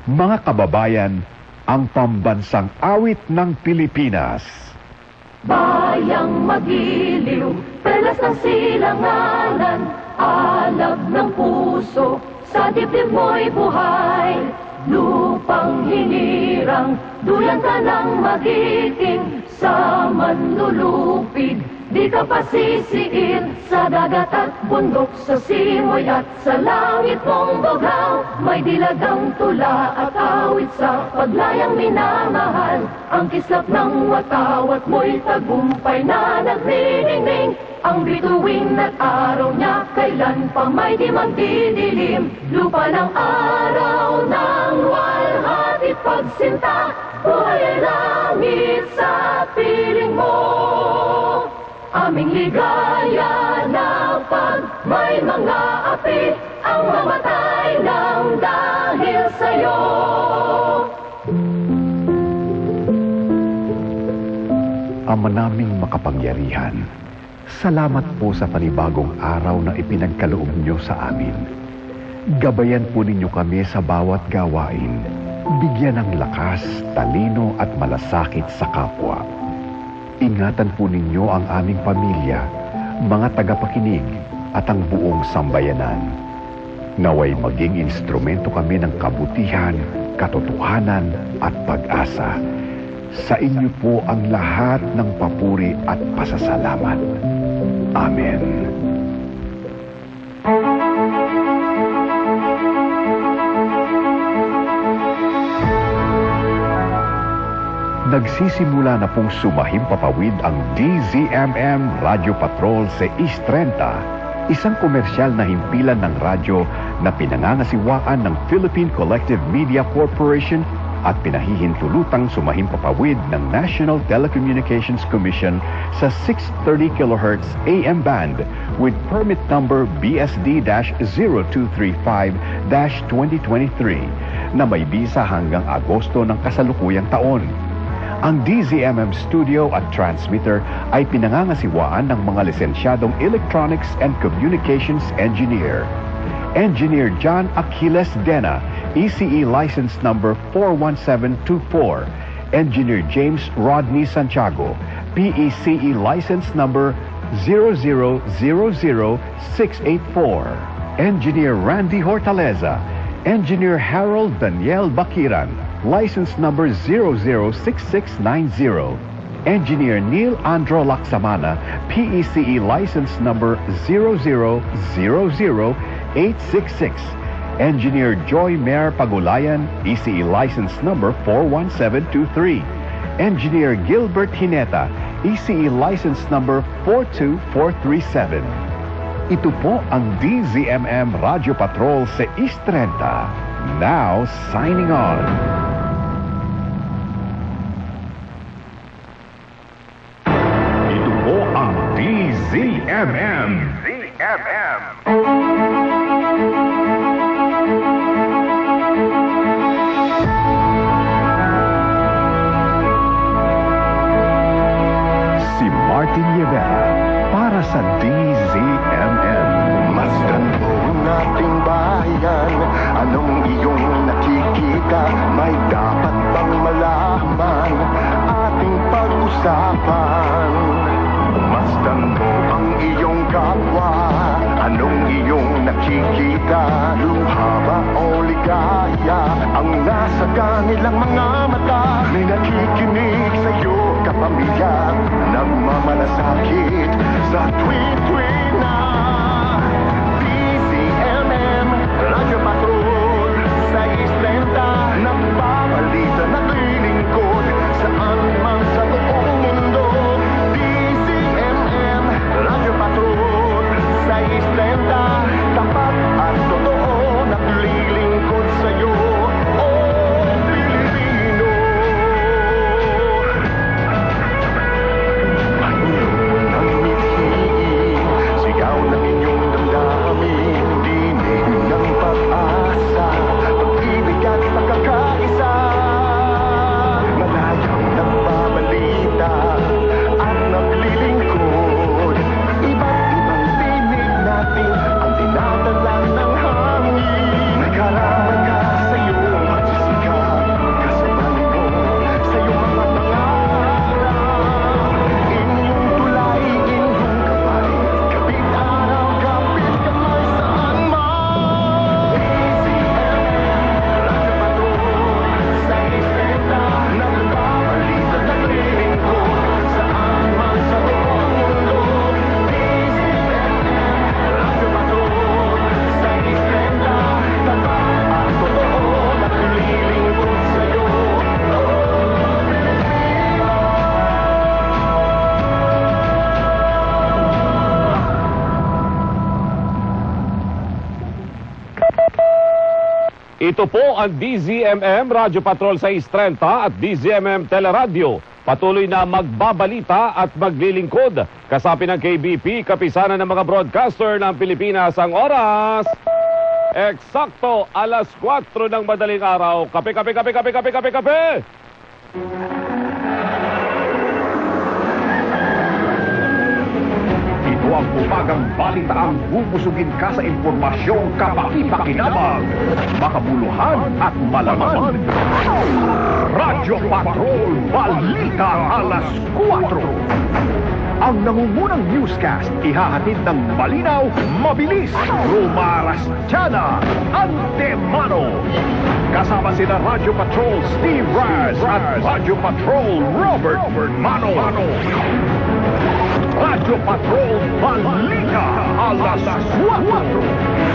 Mga kababayan, ang pambansang awit ng Pilipinas. Bayang magiliw, pelas ng silanganan, alab ng puso, sa dibdib mo'y buhay. Lupang hinirang, duyan ka ng magiting, sa manlulupig, di ka pasisiin. Sa dagat at bundok, sa simoy at sa langit mong bughaw, may dilagang tula at awit sa paglayang minamahal. Ang kislap ng watawat mo'y tagumpay na nagniningning. Ang bituin at araw niya kailan pa may di magdidilim. Lupa ng araw ng walhati pagsinta, buhay ay langit sa piling mo. Aming ligaya na pag may mga api ang mamatay ng dahil sa'yo. Ama naming makapangyarihan, salamat po sa panibagong araw na ipinagkaloob niyo sa amin. Gabayan po ninyo kami sa bawat gawain. Bigyan ng lakas, talino at malasakit sa kapwa. Ingatan po ninyo ang aming pamilya, mga tagapakinig at ang buong sambayanan. Naway maging instrumento kami ng kabutihan, katotohanan at pag-asa. Sa inyo po ang lahat ng papuri at pasasalamat. Amen. Nagsisimula na pong sumahimpapawid ang DZMM Radio Patrol sa East 30, isang komersyal na himpilan ng radyo na pinangangasiwaan ng Philippine Collective Media Corporation at pinahihintulutang sumahimpapawid ng National Telecommunications Commission sa 630 kHz AM band with permit number BSD-0235-2023 na may bisa hanggang Agosto ng kasalukuyang taon. Ang DZMM studio at transmitter ay pinangangasiwaan ng mga lisensyadong Electronics and Communications Engineer. Engineer John Aquiles Dena, ECE license number 41724. Engineer James Rodney Santiago, PECE license number 0000684. Engineer Randy Hortaleza, Engineer Harold Daniel Bakiran, license number 006690. Engineer Neil Andro Laksamana, PECE license number 0000866. Engineer Joy Mayor Pagulayan, ECE license number 41723. Engineer Gilbert Hineta, ECE license number 42437. Ito po ang DZMM Radio Patrol sa East 30. Now signing on. Ito po ang DZMM. Si Martin Rivera para sa DZMM. Masdan mo nating bayan, anong iyong nakikita? May dapat bang malaman ating pag-usapan? Masdan mo ang iyong kapwa, anong iyong nakikita? Luha ba o ligaya ang nasa kanilang mga mata? May nakikinig sa'yo, kapamilya, nagmamalasakit sa tuwing-tuwing na DZMM Radio Patrol sa Islenta, nagbabalita, naglilingkod saan man sa buong mundo. DZMM Radio Patrol sa Islenta, tapat at totoo, naglilingkod sa'yo, oh Pilipinas. Ito po ang DZMM Radyo Patrol 630 at DZMM Teleradio. Patuloy na magbabalita at maglilingkod. Kasapi ng KBP, kapisanan ng mga broadcaster ng Pilipinas ang oras. Eksakto, alas 4 ng madaling araw. Kape, kape, kape, kape, kape, kape, kape! Ito ang umagang balitaang bubusugin ka sa impormasyong kapaki-pakinabang, makabuluhan at malaman. Radyo Patrol Balita Alas 4. Ang nangungunang newscast ihahatid ng malinaw, mabilis, rumarastyana, antemano. Kasama sina Radyo Patrol Steve Raz at Radyo Patrol Robert Mano. Radyo Patrol Balita Alas 4.